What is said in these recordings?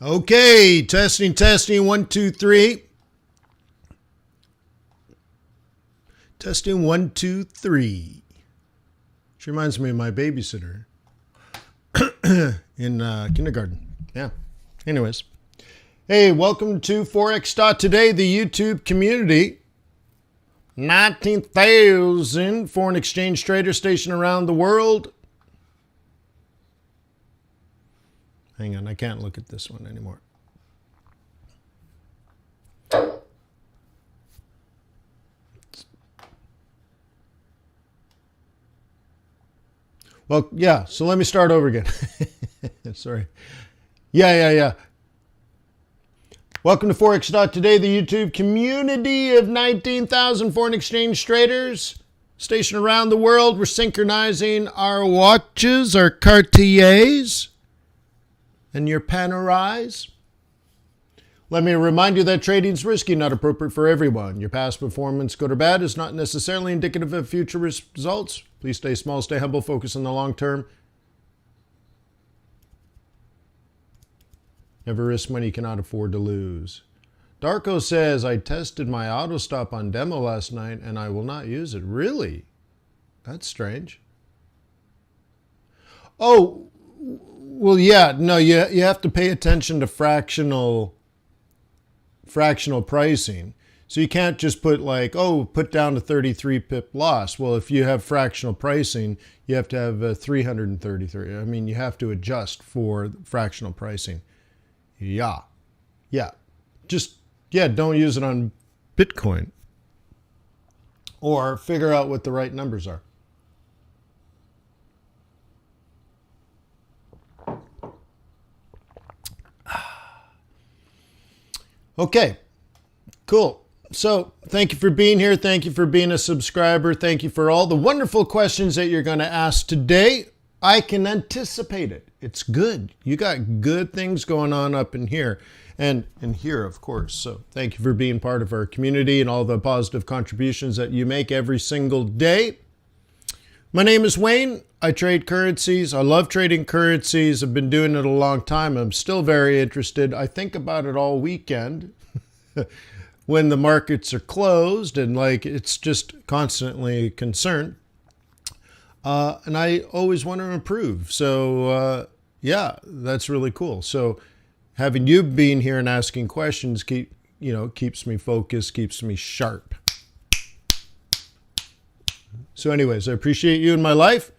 Okay, testing, 1, 2, 3. Testing 1, 2, 3. Which reminds me of my babysitter in kindergarten. Yeah. Anyways. Hey, welcome to Forex.Today, the YouTube community. 19,000 foreign exchange traders stationed around the world. Hang on, I can't look at this one anymore. Well, yeah, so let me start over again. Sorry. Yeah. Welcome to Forex.Today, the YouTube community of 19,000 foreign exchange traders stationed around the world. We're synchronizing our watches, our Cartiers, and your Panerais. Let me remind you that trading is risky, not appropriate for everyone. Your past performance, good or bad, is not necessarily indicative of future results. Please stay small, stay humble, focus on the long term. Never risk money you cannot afford to lose. Darko says, I tested my auto stop on demo last night and I will not use it. Really? That's strange. Oh, well, yeah, no, you have to pay attention to fractional pricing. So you can't just put like, oh, put down a 33 pip loss. Well, if you have fractional pricing, you have to have 333. I mean, you have to adjust for fractional pricing. Yeah. Just, don't use it on Bitcoin. Or figure out what the right numbers are. Okay, cool. So thank you for being here. Thank you for being a subscriber. Thank you for all the wonderful questions that you're going to ask today. I can anticipate it. It's good. You got good things going on up in here and in here, of course. So thank you for being part of our community and all the positive contributions that you make every single day. My name is Wayne. I trade currencies. I love trading currencies. I've been doing it a long time. I'm still very interested. I think about it all weekend when the markets are closed and it's just constantly a concern. And I always want to improve. So that's really cool. So having you being here and asking questions keeps me focused, keeps me sharp. So anyways, I appreciate you in my life.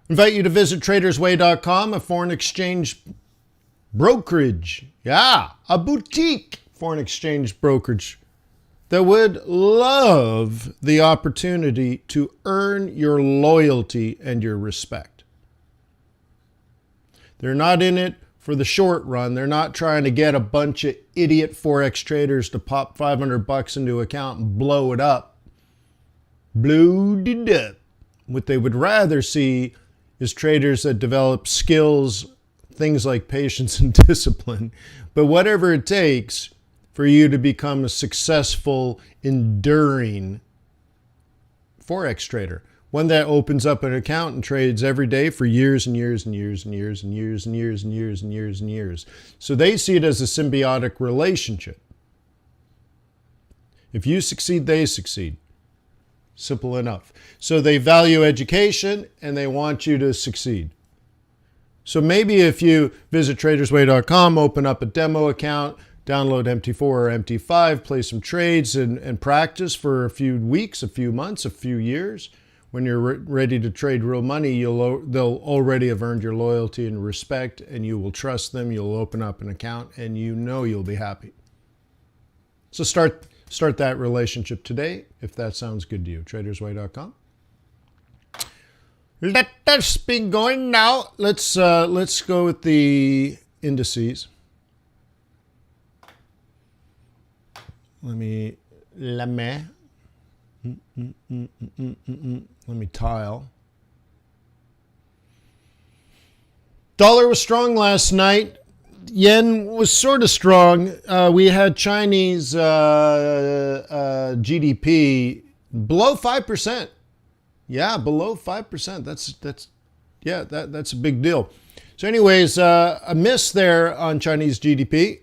Invite you to visit tradersway.com, a foreign exchange brokerage. Yeah, a boutique foreign exchange brokerage that would love the opportunity to earn your loyalty and your respect. They're not in it for the short run. They're not trying to get a bunch of idiot Forex traders to pop $500 into an account and blow it up. Blowed it up. What they would rather see is traders that develop skills, things like patience and discipline. But whatever it takes for you to become a successful, enduring Forex trader. One that opens up an account and trades every day for years and years and years and years and years and years and years and years and years. So they see it as a symbiotic relationship. If you succeed, they succeed. Simple enough. So they value education and they want you to succeed. So maybe if you visit tradersway.com, open up a demo account, download MT4 or MT5, play some trades and practice for a few weeks, a few months, a few years. When you're ready to trade real money, they'll already have earned your loyalty and respect, and you will trust them. You'll open up an account and you'll be happy. So start that relationship today, if that sounds good to you. Tradersway.com. Let us be going now. Let's go with the indices. Let me tile. Dollar was strong last night. Yen was sort of strong. We had Chinese GDP below 5%. Yeah, below 5%. That's a big deal. So anyways, a miss there on Chinese GDP.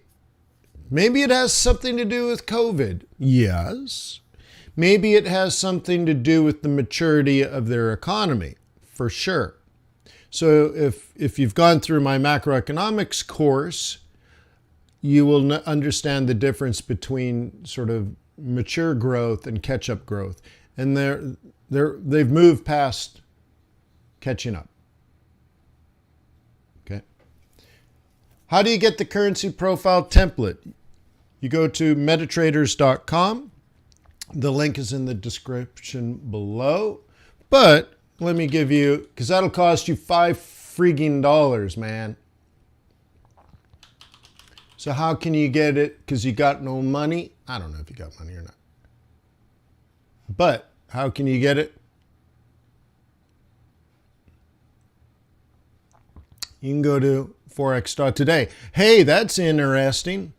Maybe it has something to do with COVID. Yes. Maybe it has something to do with the maturity of their economy, for sure. So if you've gone through my macroeconomics course, you will understand the difference between sort of mature growth and catch-up growth. And they've moved past catching up. Okay. How do you get the currency profile template? You go to metatraders.com. The link is in the description below. But let me give you, because that'll cost you $5 freaking, man. So how can you get it? Because you got no money. I don't know if you got money or not. But how can you get it? You can go to Forex.Today. Hey, that's interesting.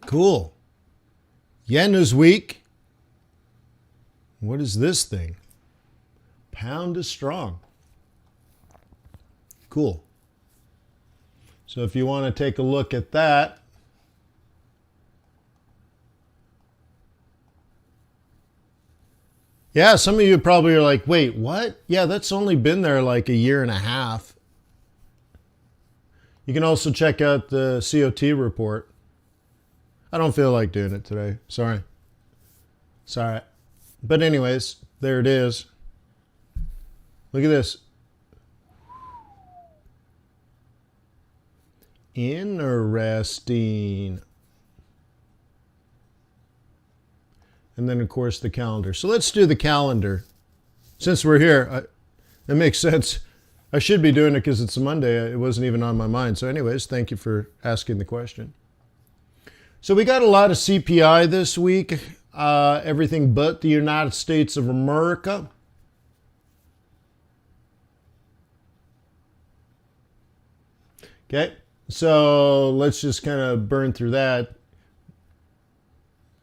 Cool. Yen is weak. What is this thing? Pound is strong. Cool. So if you want to take a look at that, yeah, some of you probably are like, wait, what? Yeah, that's only been there like a year and a half. You can also check out the COT report. I don't feel like doing it today. Sorry. But anyways, there it is. Look at this. Interesting. And then, of course, the calendar. So let's do the calendar. Since we're here, it makes sense. I should be doing it because it's a Monday. It wasn't even on my mind. So anyways, thank you for asking the question. So we got a lot of CPI this week, everything but the United States of America. Okay, so let's just kind of burn through that.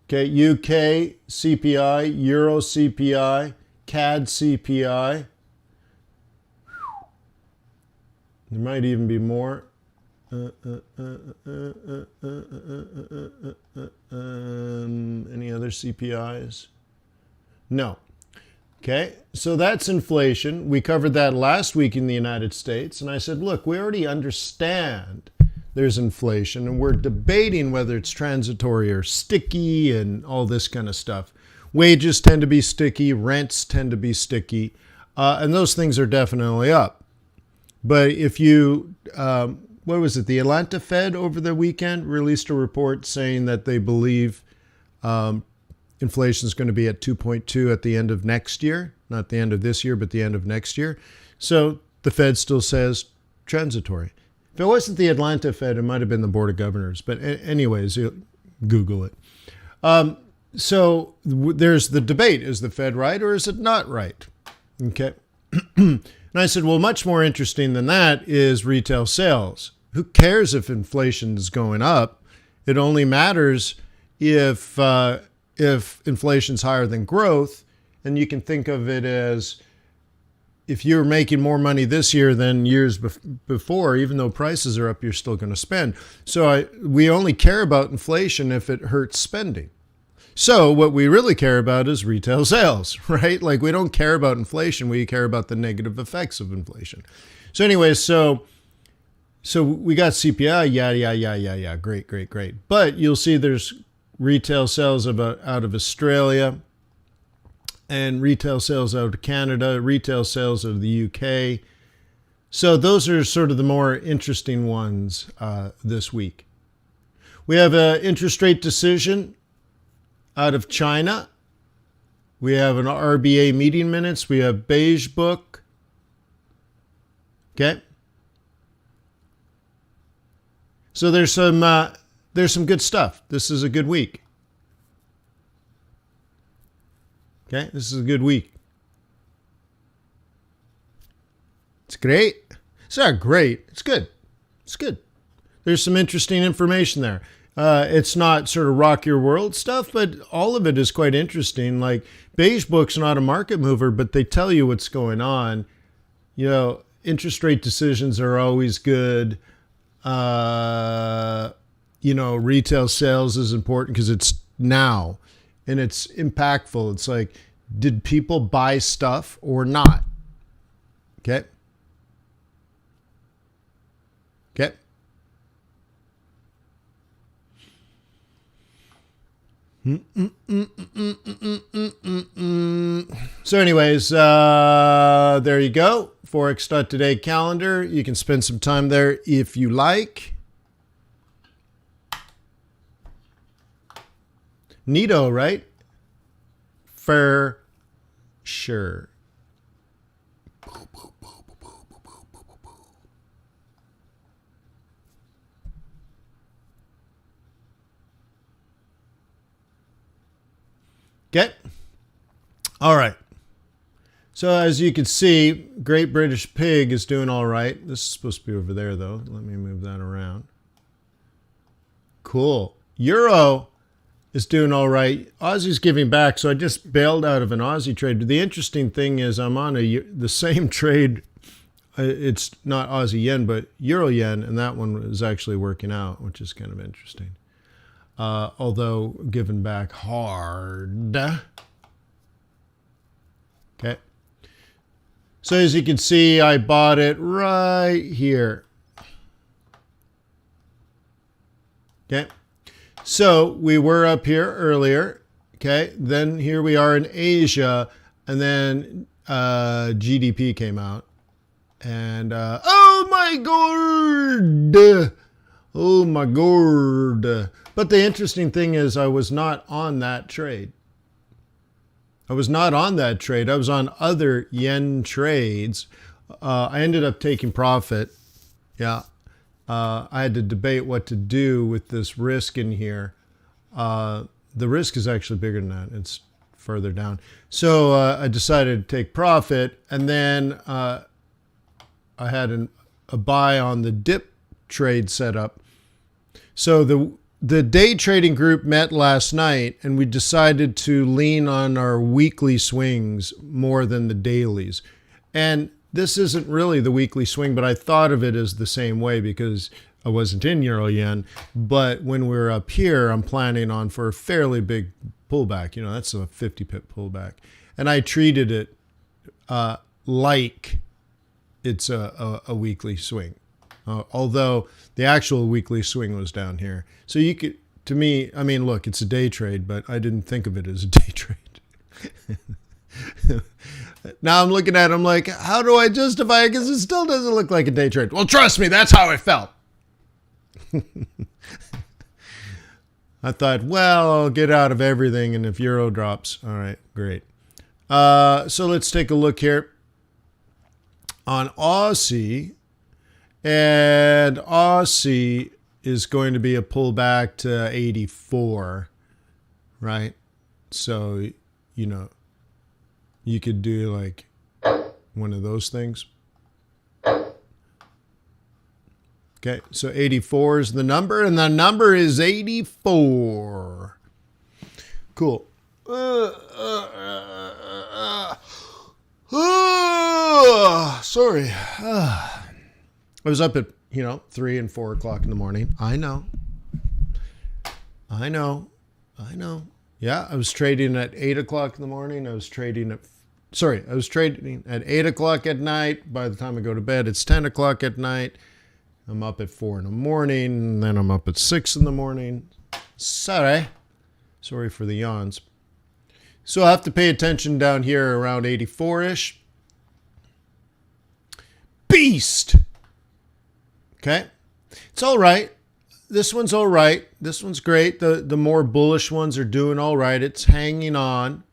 Okay, UK CPI, Euro CPI, CAD CPI. There might even be more. Any other CPIs? No. Okay, so that's inflation. We covered that last week in the United States, and I said, look, we already understand there's inflation, and we're debating whether it's transitory or sticky and all this kind of stuff. Wages tend to be sticky, rents tend to be sticky, and those things are definitely up. But if you what was it? The Atlanta Fed over the weekend released a report saying that they believe inflation is going to be at 2.2 at the end of next year, not the end of this year, but the end of next year. So the Fed still says transitory. If it wasn't the Atlanta Fed, it might have been the Board of Governors. But anyways, Google it. So there's the debate. Is the Fed right or is it not right? Okay. And I said, well, much more interesting than that is retail sales. Who cares if inflation is going up? It only matters if inflation's higher than growth. And you can think of it as if you're making more money this year than years before, even though prices are up, you're still going to spend. So we only care about inflation if it hurts spending. So what we really care about is retail sales, right? Like we don't care about inflation. We care about the negative effects of inflation. So anyway, so we got CPI, yeah. Great. But you'll see there's retail sales out of Australia and retail sales out of Canada, retail sales out of the UK. So those are sort of the more interesting ones this week. We have an interest rate decision out of China. We have an RBA meeting minutes. We have beige book. Okay. So there's some good stuff. This is a good week. Okay, this is a good week. It's great. It's not great. It's good. It's good. there's some interesting information there. It's not sort of rock your world stuff, but all of it is quite interesting. Like Beige Book's not a market mover, but they tell you what's going on. You know, interest rate decisions are always good. You know, retail sales is important because it's now and it's impactful. It's like, did people buy stuff or not? Okay. Okay. So anyways, there you go. Forex.Today calendar. You can spend some time there if you like. Neato, right? For sure. Okay. All right. So as you can see, Great British Pig is doing all right. This is supposed to be over there, though. Let me move that around. Cool. Euro is doing all right. Aussie's giving back, so I just bailed out of an Aussie trade. But the interesting thing is I'm on the same trade. It's not Aussie yen, but Euro yen, and that one is actually working out, which is kind of interesting. Although giving back hard. Okay. So as you can see, I bought it right here. Okay. So we were up here earlier. Okay. Then here we are in Asia. And then GDP came out. And oh my god. Oh my god. But the interesting thing is I was not on that trade. I was not on that trade. I was on other yen trades. I ended up taking profit. Yeah. I had to debate what to do with this risk in here. The risk is actually bigger than that. It's further down. So I decided to take profit. And then I had a buy on the dip trade set up. So the day trading group met last night and we decided to lean on our weekly swings more than the dailies. And this isn't really the weekly swing, but I thought of it as the same way because I wasn't in Euro yen. But when we're up here, I'm planning on for a fairly big pullback. You know, that's a 50 pip pullback. And I treated it like it's a weekly swing. Although the actual weekly swing was down here. So you could, to me, I mean, look, it's a day trade, but I didn't think of it as a day trade. Now I'm looking at it, I'm like, how do I justify it? Because it still doesn't look like a day trade. Well, trust me, that's how it felt. I thought, well, I'll get out of everything, and if Euro drops, all right, great. So let's take a look here on Aussie. And Aussie is going to be a pullback to 84, right? So, you know, you could do like one of those things. Okay, so 84 is the number, and the number is 84. Cool. Sorry. I was up at, 3 and 4 o'clock in the morning. I know. Yeah, I was trading at 8 o'clock in the morning. I was trading at 8 o'clock at night. By the time I go to bed, it's 10 o'clock at night. I'm up at 4 in the morning, and then I'm up at 6 in the morning. Sorry for the yawns. So I have to pay attention down here around 84-ish. Beast! Okay, it's all right. This one's all right. This one's great. The more bullish ones are doing all right. It's hanging on.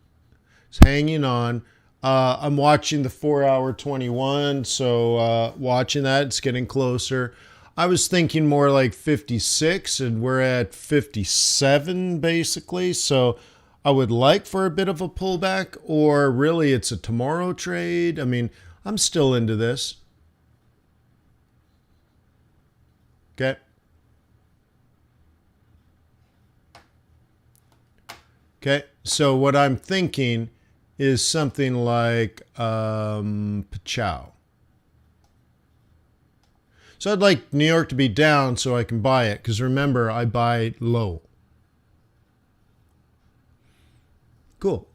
I'm watching the 4-hour 21, so watching that. It's getting closer. I was thinking more like 56, and we're at 57 basically. So I would like for a bit of a pullback, or really it's a tomorrow trade. I mean, I'm still into this. Okay. Okay, so what I'm thinking is something like Pachow. So I'd like New York to be down so I can buy it, because remember, I buy low. Cool.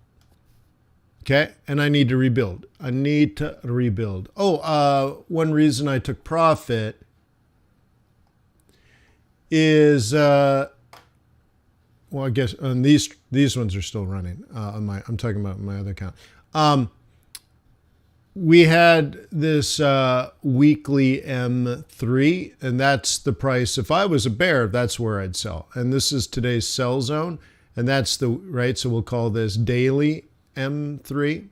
Okay, and I need to rebuild. I need to rebuild. Oh, one reason I took profit is, well, I guess these ones are still running. I'm talking about my other account. We had this weekly M3, and that's the price. If I was a bear, that's where I'd sell. And this is today's sell zone, and that's the right. So we'll call this daily M3,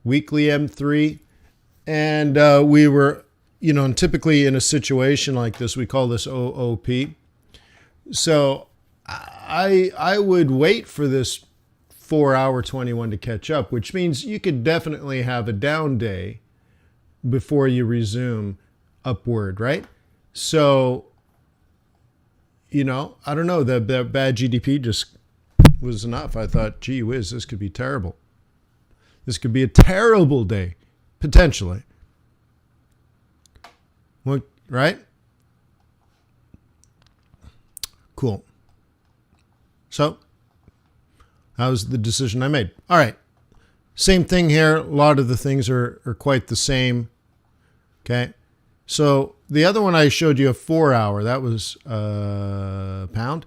weekly M3, and we were, and typically in a situation like this, we call this OOP. So I would wait for this 4-hour 21 to catch up, which means you could definitely have a down day before you resume upward, right? So, I don't know, that bad GDP just was enough. I thought, gee whiz, this could be terrible. This could be a terrible day, potentially. Well, right? Cool. So that was the decision I made. All right. Same thing here. A lot of the things are quite the same. Okay. So the other one I showed you, a 4-hour, that was pound.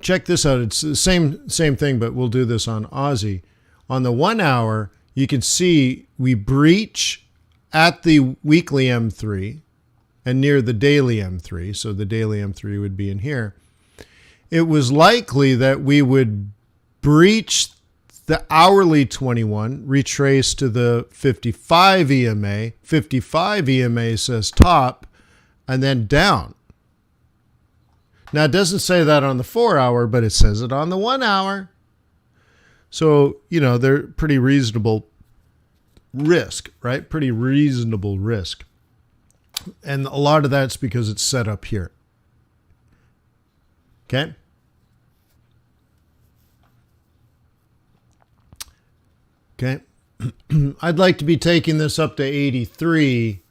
Check this out. It's the same thing, but we'll do this on Aussie. On the 1 hour, you can see we breach at the weekly M3 and near the daily M3. So the daily M3 would be in here. It was likely that we would breach the hourly 21, retrace to the 55 EMA. 55 EMA says top, and then down. Now, it doesn't say that on the 4-hour, but it says it on the 1 hour. So, they're pretty reasonable risk, right? Pretty reasonable risk. And a lot of that's because it's set up here. Okay? Okay. I'd like to be taking this up to 83.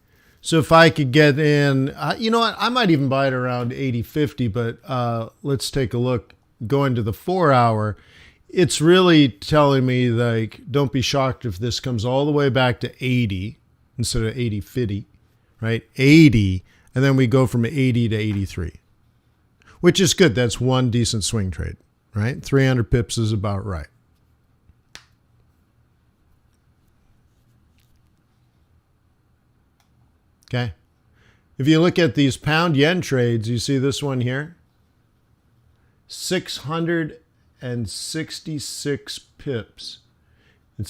So if I could get in, you know what? I might even buy it around 80.50, but let's take a look. Going to the 4-hour, it's really telling me, like, don't be shocked if this comes all the way back to 80 instead of 80.50, right? 80, and then we go from 80 to 83, which is good. That's one decent swing trade, right? 300 pips is about right. Okay. If you look at these pound yen trades, you see this one here, 666 pips.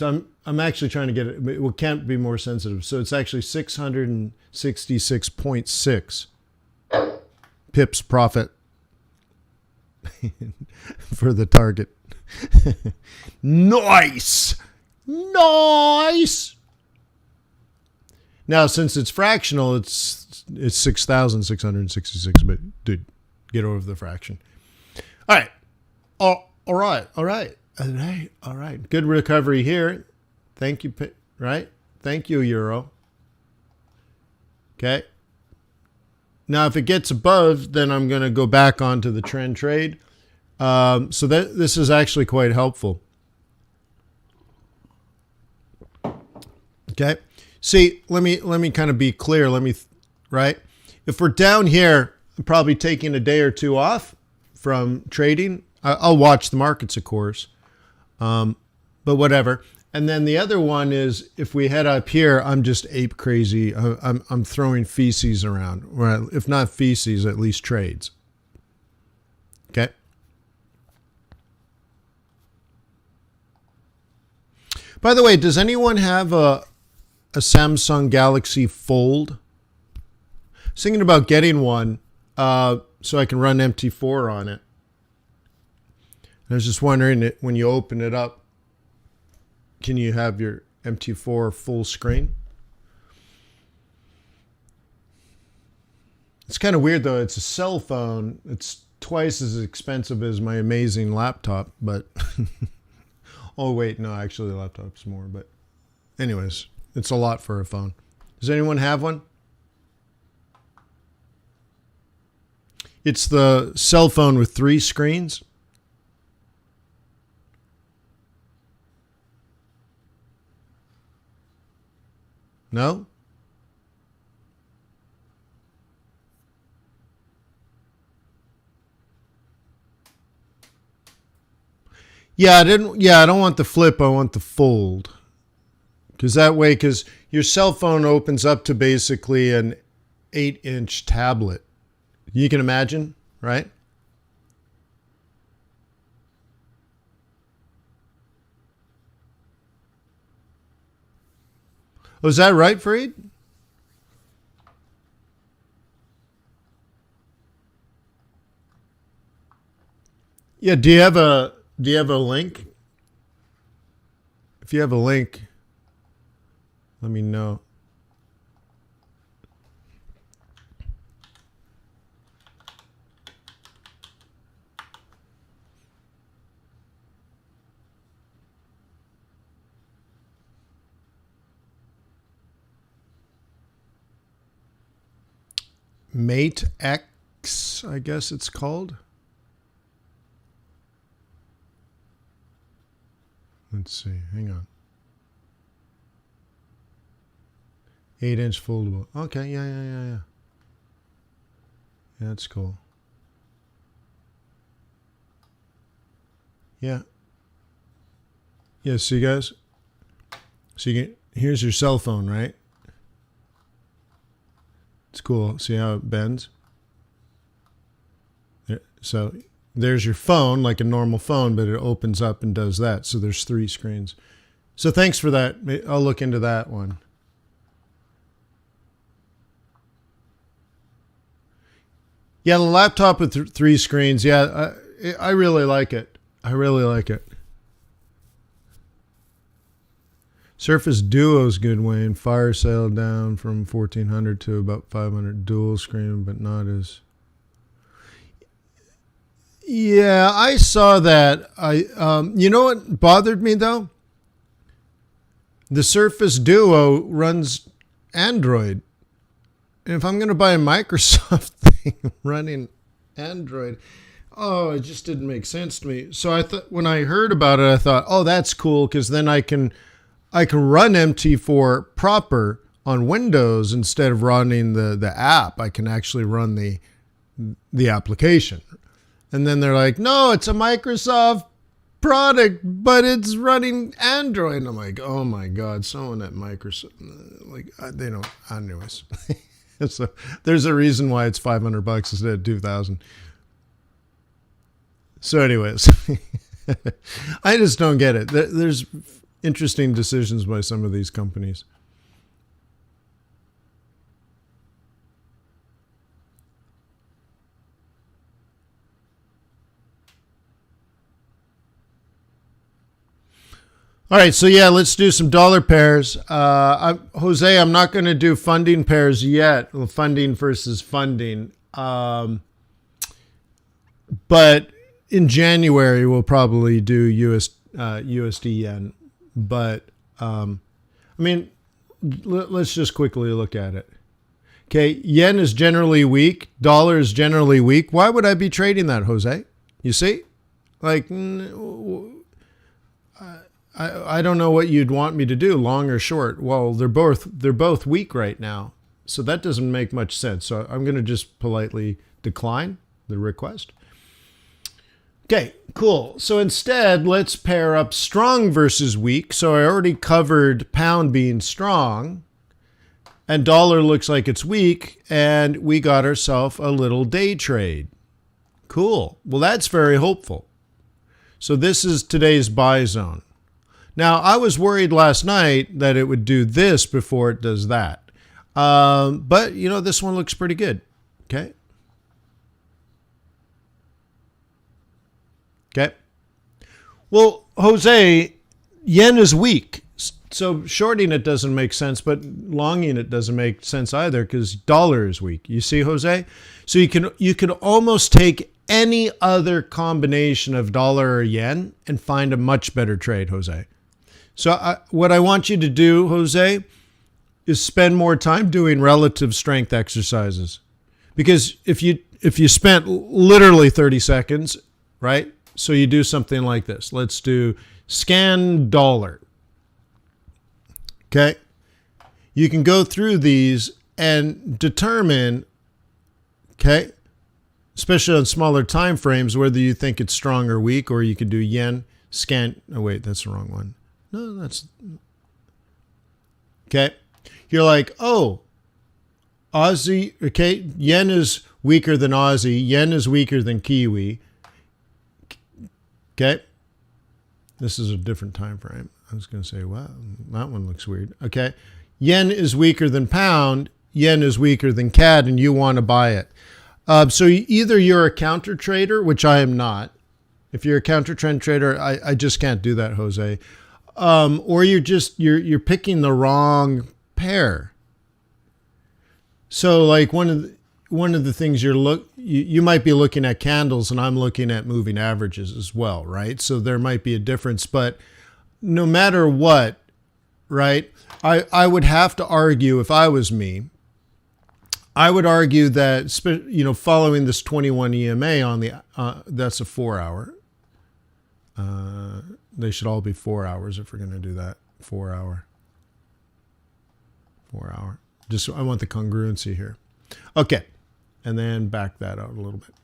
I'm actually trying to get it. It can't be more sensitive. So it's actually 666.6 pips profit for the target. Nice. Now, since it's fractional, it's 6,666, but dude, get over the fraction. All right. All right. Good recovery here. Thank you, right? Thank you, Euro. Okay. Now, if it gets above, then I'm going to go back onto the trend trade. So this is actually quite helpful. Okay. See, let me kind of be clear. Right? If we're down here, I'm probably taking a day or two off from trading. I'll watch the markets, of course, but whatever. And then the other one is, if we head up here, I'm just ape crazy. I'm throwing feces around. Well, if not feces, at least trades. Okay. By the way, does anyone have a Samsung Galaxy Fold? I was thinking about getting one so I can run MT4 on it. I was just wondering, when you open it up, can you have your MT4 full screen? It's kind of weird, though. It's a cell phone. It's twice as expensive as my amazing laptop, but oh wait, no, actually the laptop's more, but anyways, it's a lot for a phone. Does anyone have one? It's the cell phone with 3 screens. No? Yeah, I don't want the flip, I want the fold. Because that way, because your cell phone opens up to basically an 8-inch tablet. You can imagine, right? Was that right, Fareed? Yeah, do you have a link? If you have a link, let me know. Mate X, I guess it's called. Let's see. Hang on. 8-inch foldable. Okay, yeah. Yeah, that's cool. Yeah. Yeah, see guys? So you can, here's your cell phone, right? It's cool. See how it bends? So there's your phone, like a normal phone, but it opens up and does that. So there's 3 screens. So thanks for that. I'll look into that one. Yeah, the laptop with 3 screens. Yeah, I really like it. I really like it. Surface Duo's good, Wayne. Fire sale down from 1,400 to about 500. Dual screen, but not as... Yeah, I saw that. You know what bothered me, though? The Surface Duo runs Android. And if I'm going to buy a Microsoft thing running Android... Oh, it just didn't make sense to me. So I thought, when I heard about it, I thought, oh, that's cool, because then I can run MT4 proper on Windows instead of running the app. I can actually run the application. And then they're like, no, it's a Microsoft product, but it's running Android. And I'm like, oh my God, someone at Microsoft, like, they don't, anyways. So there's a reason why it's $500 instead of $2,000. So anyways, I just don't get it. There's interesting decisions by some of these companies. All right, so yeah, let's do some dollar pairs. Jose, I'm not going to do funding pairs yet, funding versus funding. But in January, we'll probably do USD yen. But, I mean, let's just quickly look at it. Okay, yen is generally weak. Dollar is generally weak. Why would I be trading that, Jose? You see? Like, I don't know what you'd want me to do, long or short. Well, they're both weak right now. So that doesn't make much sense. So I'm going to just politely decline the request. Okay, cool. So instead, let's pair up strong versus weak. So I already covered pound being strong, and dollar looks like it's weak, and we got ourselves a little day trade. Cool. Well, that's very hopeful. So this is today's buy zone. Now, I was worried last night that it would do this before it does that. But, you know, this one looks pretty good. Okay. Okay. Well, Jose, yen is weak. So shorting it doesn't make sense, but longing it doesn't make sense either because dollar is weak. You see, Jose? So you can almost take any other combination of dollar or yen and find a much better trade, Jose. So what I want you to do, Jose, is spend more time doing relative strength exercises. Because if you spent literally 30 seconds, right? So you do something like this. Let's do scan dollar. Okay? You can go through these and determine, okay, especially on smaller time frames, whether you think it's strong or weak, or you could do yen, scan. Oh, wait, that's the wrong one. No, that's... Okay? You're like, oh, Aussie, okay, yen is weaker than Aussie, yen is weaker than Kiwi. Okay? This is a different time frame. I was going to say, wow, that one looks weird. Okay. Yen is weaker than pound. Yen is weaker than CAD, and you want to buy it. So either you're a counter trader, which I am not. If you're a counter trend trader, I just can't do that, Jose. Or you're picking the wrong pair. So like one of the things you might be looking at candles, and I'm looking at moving averages as well, right? So there might be a difference, but no matter what, right? I would have to argue, if I was me, I would argue that, following this 21 EMA on the, that's a 4 hour. They should all be 4 hours if we're going to do that. 4 hour. 4 hour. Just, I want the congruency here. Okay. And then back that out a little bit.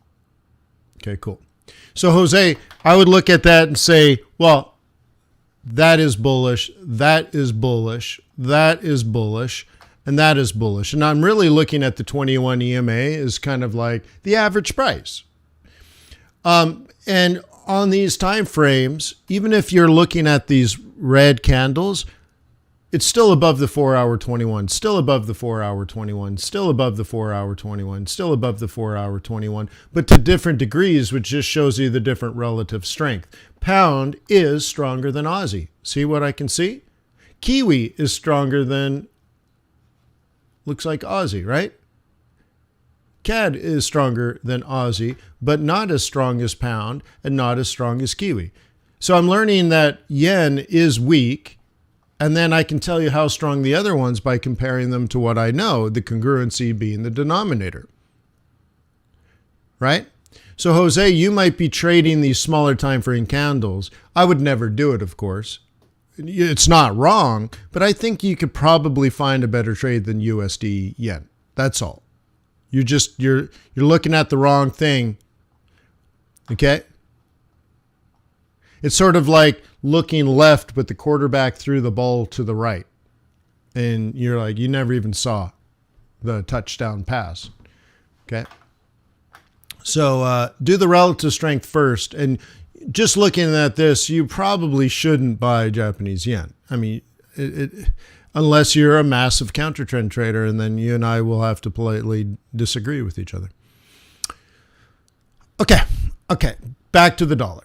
Okay, cool. So Jose, I would look at that and say, well, that is bullish, that is bullish, that is bullish, and that is bullish. And I'm really looking at the 21 EMA as kind of like the average price. And on these time frames, even if you're looking at these red candles, it's still above the 4 hour 21, still above the 4 hour 21, still above the 4 hour 21, still above the 4 hour 21, but to different degrees, which just shows you the different relative strength. Pound is stronger than Aussie. See what I can see? Kiwi is stronger than, looks like Aussie, right? CAD is stronger than Aussie, but not as strong as pound and not as strong as Kiwi. So I'm learning that yen is weak. And then I can tell you how strong the other ones by comparing them to what I know, the congruency being the denominator. Right? So Jose, you might be trading these smaller time frame candles. I would never do it, of course. It's not wrong, but I think you could probably find a better trade than USD yen. That's all. You're looking at the wrong thing. Okay? It's sort of like looking left with the quarterback threw the ball to the right. And you're like, you never even saw the touchdown pass. Okay? So do the relative strength first. And just looking at this, you probably shouldn't buy Japanese yen. I mean, unless you're a massive counter trend trader, and then you and I will have to politely disagree with each other. Okay. Back to the dollar.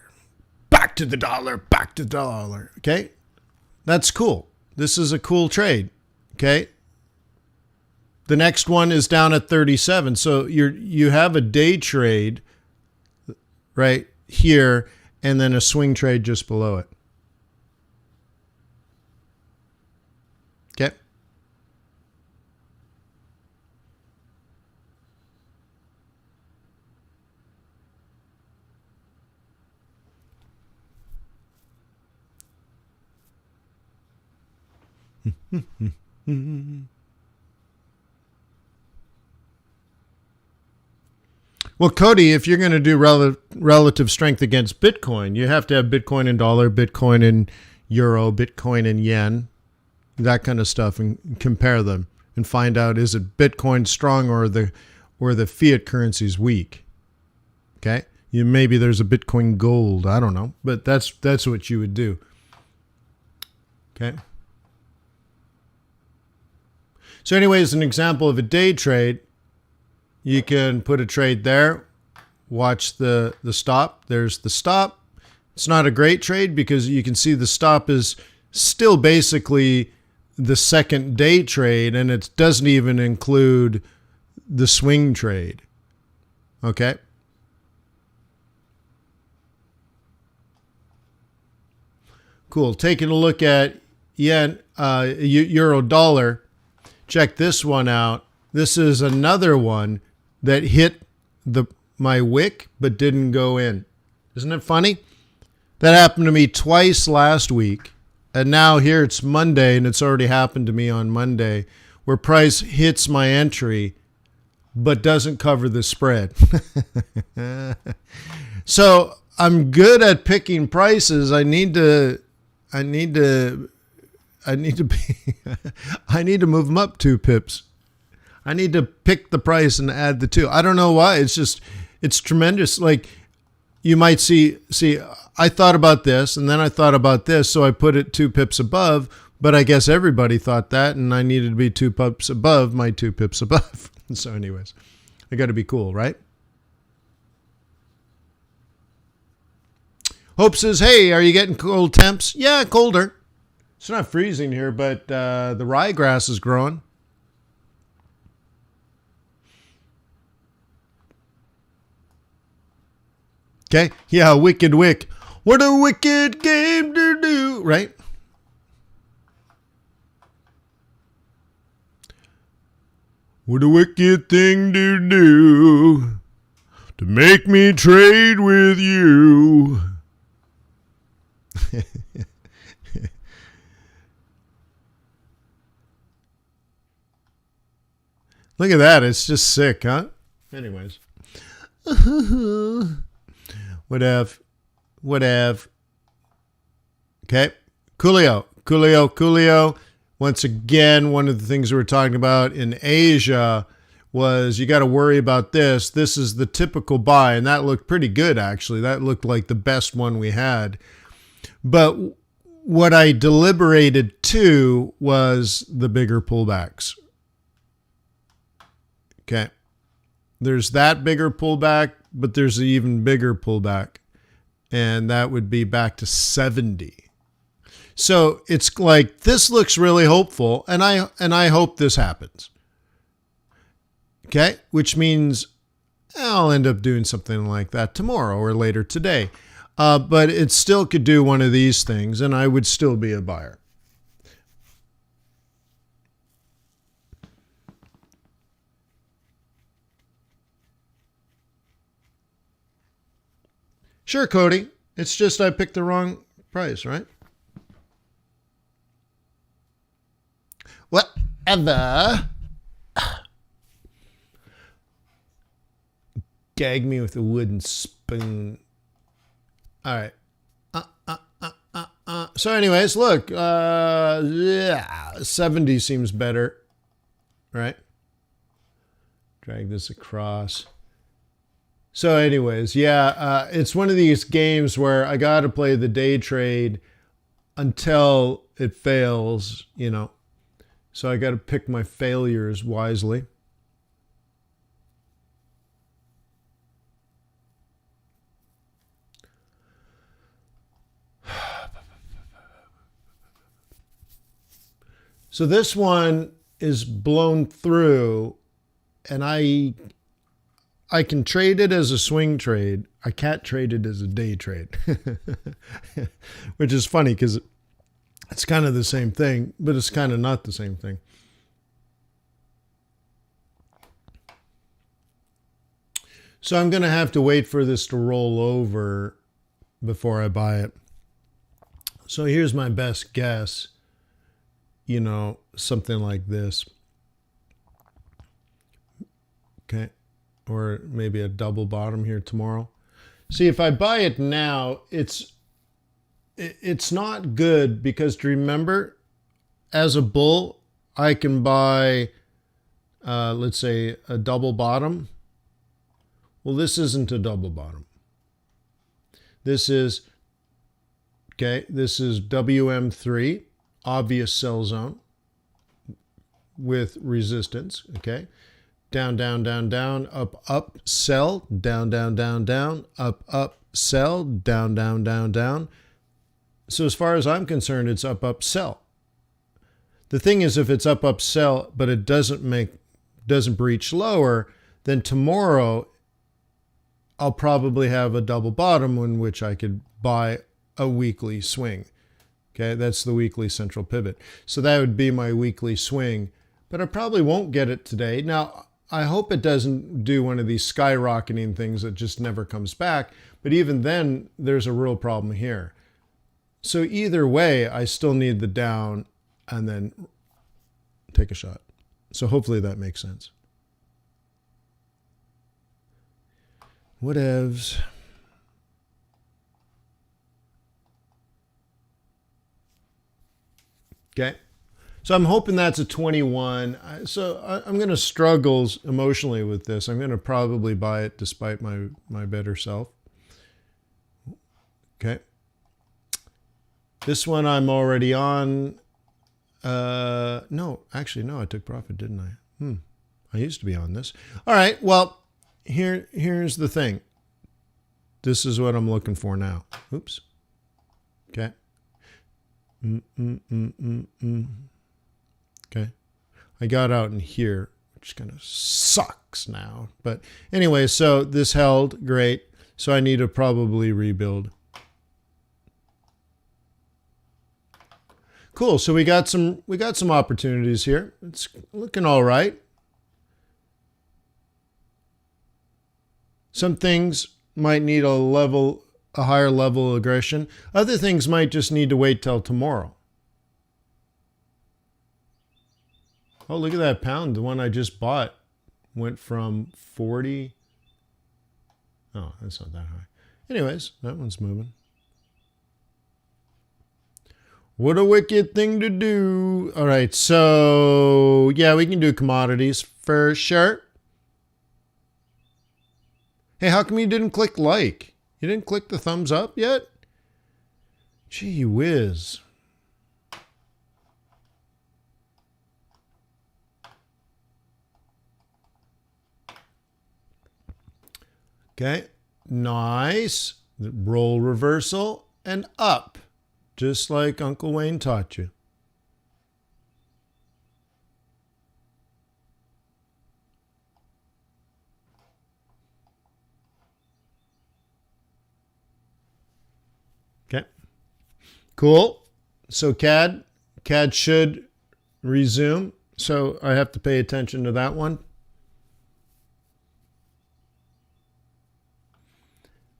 Back to the dollar, back to the dollar. Okay? That's cool. This is a cool trade. Okay? The next one is down at 37. So you have a day trade right here and then a swing trade just below it. Okay? Well, Cody, if you're going to do relative strength against Bitcoin, you have to have Bitcoin in dollar, Bitcoin in euro, Bitcoin in yen, that kind of stuff, and compare them and find out, is it Bitcoin strong or the fiat currencies weak? Okay, maybe there's a Bitcoin gold, I don't know, but that's what you would do. Okay. So anyways, an example of a day trade, you can put a trade there, watch the stop. There's the stop. It's not a great trade because you can see the stop is still basically the second day trade, and it doesn't even include the swing trade. Okay. Cool. Taking a look at yen, euro dollar. Check this one out. This is another one that hit my wick but didn't go in. Isn't it funny? That happened to me twice last week. And now here it's Monday, and it's already happened to me on Monday, where price hits my entry but doesn't cover the spread. So I'm good at picking prices. I need to be I need to move them up 2 pips. I need to pick the price and add the 2. I don't know why. It's tremendous. Like, you might see, I thought about this and then I thought about this, so I put it 2 pips above, but I guess everybody thought that, and I needed to be 2 pips above my 2 pips above. So anyways, I got to be cool, right? Hope says, hey, are you getting cold temps? Yeah, colder. It's not freezing here, but the ryegrass is growing. Okay, yeah, wicked wick. What a wicked game to do, right? What a wicked thing to do to make me trade with you. Look at that. It's just sick, huh? Anyways. Whatever. Okay. Coolio. Once again, one of the things we were talking about in Asia was you got to worry about this. This is the typical buy, and that looked pretty good, actually. That looked like the best one we had. But what I deliberated to was the bigger pullbacks. Okay. There's that bigger pullback, but there's an even bigger pullback, and that would be back to 70. So it's like, this looks really hopeful, and I hope this happens. Okay, which means I'll end up doing something like that tomorrow or later today. But it still could do one of these things, and I would still be a buyer. Sure, Cody. It's just I picked the wrong price, right? Whatever. Gag me with a wooden spoon. All right. So anyways, look. 70 seems better, right? Drag this across. So anyways, yeah, it's one of these games where I got to play the day trade until it fails, you know. So I got to pick my failures wisely. So this one is blown through, and I can trade it as a swing trade. I can't trade it as a day trade, which is funny because it's kind of the same thing, but it's kind of not the same thing. So I'm going to have to wait for this to roll over before I buy it. So here's my best guess, you know, something like this. Okay. Or maybe a double bottom here tomorrow. See, if I buy it now, it's not good because, to remember, as a bull, I can buy, let's say, a double bottom. Well, this isn't a double bottom. This is, okay, this is WM3, obvious sell zone with resistance, okay? Down, down, down, down, up, up, sell, down, down, down, down, up, up, sell, down, down, down, down. So as far as I'm concerned, it's up, sell. The thing is, if it's up, sell, but it doesn't breach lower, then tomorrow I'll probably have a double bottom in which I could buy a weekly swing. Okay, that's the weekly central pivot. So that would be my weekly swing, but I probably won't get it today. Now, I hope it doesn't do one of these skyrocketing things that just never comes back, but even then, there's a real problem here. So either way, I still need the down and then take a shot. So hopefully that makes sense. Whatevs. Okay. So I'm hoping that's a 21. So I'm going to struggle emotionally with this. I'm going to probably buy it despite my better self. Okay. This one I'm already on. No, actually, no, I took profit, didn't I? I used to be on this. All right. Well, here's the thing. This is what I'm looking for now. Oops. Okay. Okay. I got out in here, which kind of sucks now. But anyway, so this held great. So I need to probably rebuild. Cool. So we got some opportunities here. It's looking all right. Some things might need a higher level of aggression. Other things might just need to wait till tomorrow. Oh, look at that pound. The one I just bought went from 40. Oh, that's not that high. Anyways, that one's moving. What a wicked thing to do. All right, so yeah, we can do commodities for sure. Hey, how come you didn't click like? You didn't click the thumbs up yet? Gee whiz. Okay, nice. Roll reversal and up, just like Uncle Wayne taught you. Okay, cool. So CAD should resume. So I have to pay attention to that one.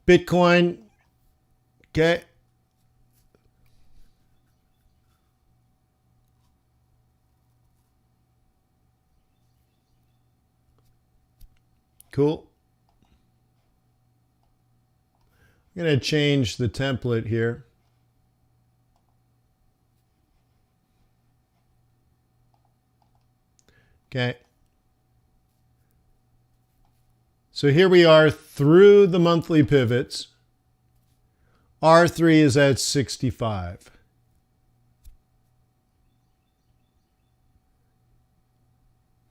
Bitcoin, okay. Cool. I'm going to change the template here. Okay. So here we are through the monthly pivots. R3 is at 65.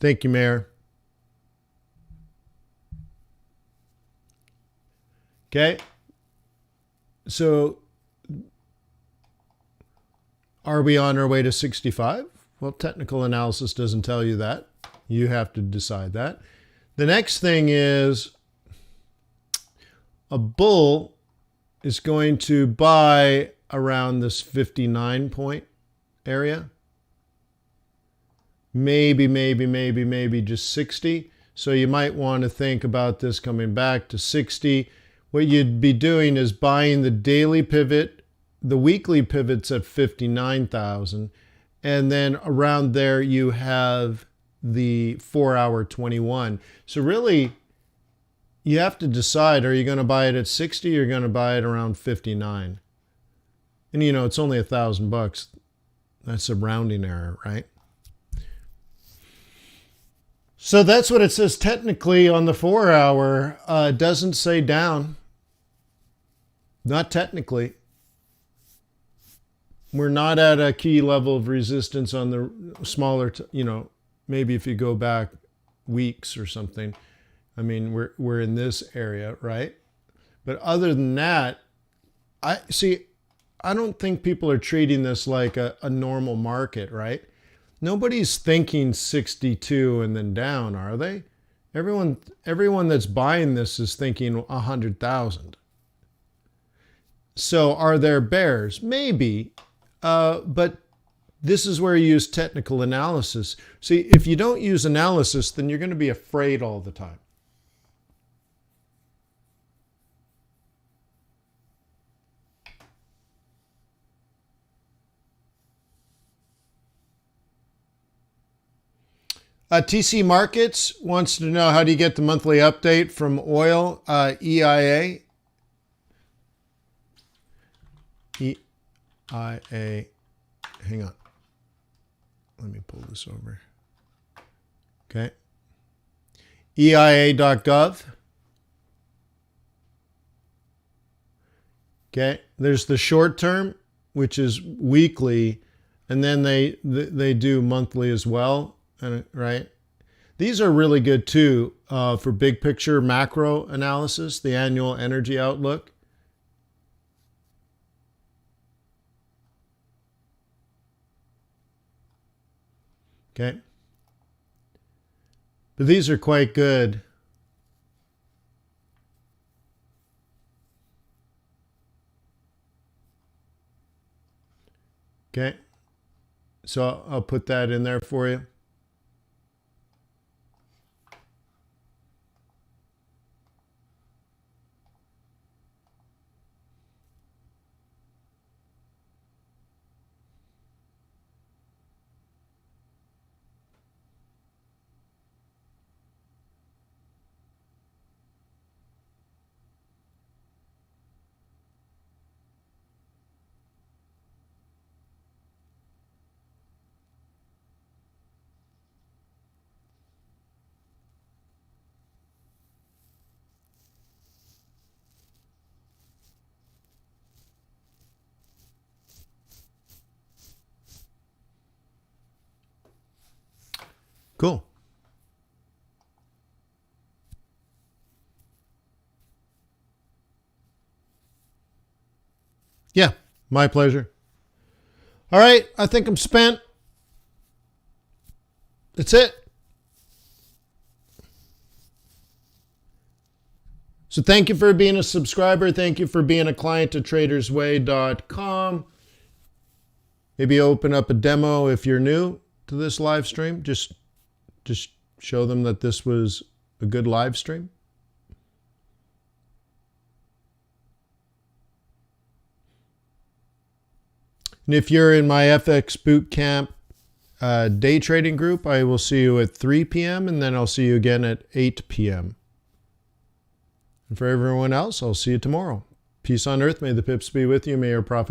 Thank you, Mayor. Okay. So are we on our way to 65? Well, technical analysis doesn't tell you that. You have to decide that. The next thing is a bull is going to buy around this 59 point area. Maybe just 60. So you might want to think about this coming back to 60. What you'd be doing is buying the daily pivot, the weekly pivot's at 59,000. And then around there you have the 4-hour 21. So really, you have to decide, are you going to buy it at 60 or you're going to buy it around 59? And you know, it's only $1,000. That's a rounding error, right? So that's what it says technically on the 4-hour. It doesn't say down. Not technically. We're not at a key level of resistance on the smaller, maybe if you go back weeks or something. I mean, we're in this area, right? But other than that, I I don't think people are treating this like a normal market, right? Nobody's thinking 62 and then down, are they? Everyone that's buying this is thinking 100,000. So are there bears? Maybe, but this is where you use technical analysis. See, if you don't use analysis, then you're going to be afraid all the time. TC Markets wants to know, how do you get the monthly update from oil? EIA. EIA. Hang on. Let me pull this over. Okay. EIA.gov. Okay. There's the short term, which is weekly, and then they do monthly as well. Right? These are really good too for big picture macro analysis, the annual energy outlook. Okay. But these are quite good. Okay. So I'll put that in there for you. Cool. Yeah, my pleasure. All right, I think I'm spent. That's it. So thank you for being a subscriber. Thank you for being a client at tradersway.com. Maybe open up a demo if you're new to this live stream. Just show them that this was a good live stream. And if you're in my FX Bootcamp day trading group, I will see you at 3 p.m. and then I'll see you again at 8 p.m. And for everyone else, I'll see you tomorrow. Peace on earth. May the pips be with you. May your profits